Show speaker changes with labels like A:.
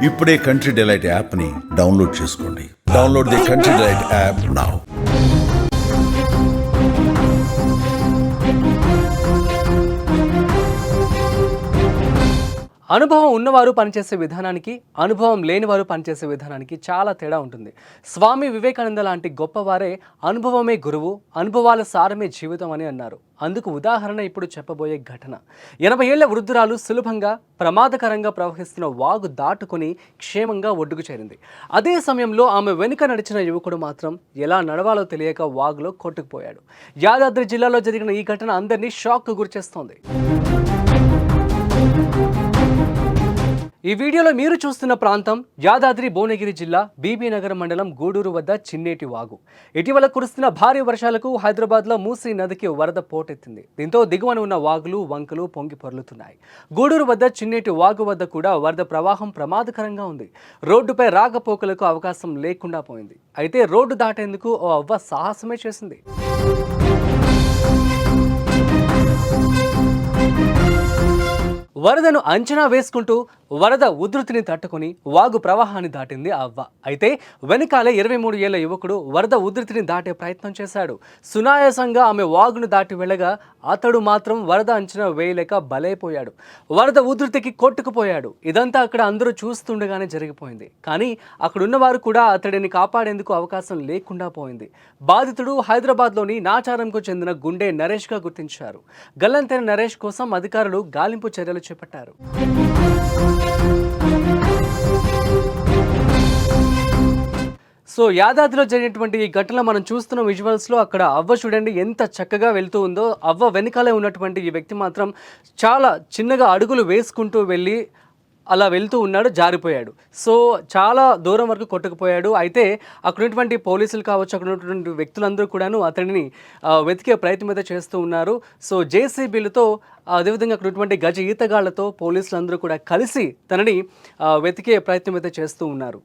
A: ఇప్పుడే country delight యాప్ని download చేసుకోండి. Download the country delight app now.
B: అనుభవం ఉన్నవారు పనిచేసే విధానానికి, అనుభవం లేనివారు పనిచేసే విధానానికి చాలా తేడా ఉంటుంది. స్వామి వివేకానంద లాంటి గొప్పవారే అనుభవమే గురువు, అనుభవాల సారమే జీవితం అని అన్నారు. అందుకు ఉదాహరణ ఇప్పుడు చెప్పబోయే ఘటన. 80 ఏళ్ల వృద్ధురాలు సులభంగా ప్రమాదకరంగా ప్రవహిస్తున్న వాగు దాటుకుని క్షేమంగా ఒడ్డుకు చేరింది. అదే సమయంలో ఆమె వెనుక నడిచిన యువకుడు మాత్రం ఎలా నడవాలో తెలియక వాగులో కొట్టుకుపోయాడు. యాదాద్రి జిల్లాలో జరిగిన ఈ ఘటన అందరినీ షాక్కు గురిచేస్తోంది. ఈ వీడియోలో మీరు చూస్తున్న ప్రాంతం యాదాద్రి భువనగిరి జిల్లా బీబీనగర్ మండలం గూడూరు వద్ద చిన్నేటి వాగు. ఇటీవల కురుస్తున్న భారీ వర్షాలకు హైదరాబాద్లో మూసీ నదికి వరద పోటెత్తింది. దీంతో దిగువన ఉన్న వాగులు, వంకలు పొంగి పొర్లుతున్నాయి. గూడూరు వద్ద చిన్నేటి వాగు వద్ద కూడా వరద ప్రవాహం ప్రమాదకరంగా ఉంది. రోడ్డుపై రాకపోకలకు అవకాశం లేకుండా పోయింది. అయితే రోడ్డు దాటేందుకు ఓ అవ్వ సాహసమే చేసింది. వరదను అంచనా వేసుకుంటూ వరద ఉధృతిని తట్టుకుని వాగు ప్రవాహాన్ని దాటింది ఆ అవ్వ. అయితే వెనకాలే 23 ఏళ్ల యువకుడు వరద ఉధృతిని దాటే ప్రయత్నం చేశాడు. సునాయాసంగా ఆమె వాగును దాటి వెళ్ళగా అతడు మాత్రం వరద అంచనా వేయలేక బలైపోయాడు. వరద ఉధృతికి కొట్టుకుపోయాడు. ఇదంతా అక్కడ అందరూ చూస్తుండగానే జరిగిపోయింది. కానీ అక్కడున్నవారు కూడా అతడిని కాపాడేందుకు అవకాశం లేకుండా పోయింది. బాధితుడు హైదరాబాద్లోని నాచారంకు చెందిన గుండె నరేష్గా గుర్తించారు. గల్లంతైన నరేష్ కోసం అధికారులు గాలింపు చర్యలు చేపట్టారు. సో యాదాద్రిలో జరిగినటువంటి ఈ ఘటనలో మనం చూస్తున్న విజువల్స్లో అక్కడ అవ్వ చూడండి ఎంత చక్కగా వెళ్తూ ఉందో. అవ్వ వెనకాలే ఉన్నటువంటి ఈ వ్యక్తి మాత్రం చాలా చిన్నగా అడుగులు వేసుకుంటూ వెళ్ళి అలా వెళ్తూ ఉన్నాడు, జారిపోయాడు. సో చాలా దూరం వరకు కొట్టుకుపోయాడు. అయితే అక్కడ ఉన్నటువంటి పోలీసులు కావచ్చు, అక్కడ ఉన్నటువంటి వ్యక్తులందరూ కూడాను అతడిని వెతికే ప్రయత్నం అయితే చేస్తూ ఉన్నారు. సో జేసీబీలతో, అదేవిధంగా అక్కడ ఉన్నటువంటి గజ ఈతగాళ్లతో పోలీసులందరూ కూడా కలిసి తనని వెతికే ప్రయత్నం అయితే చేస్తూ ఉన్నారు.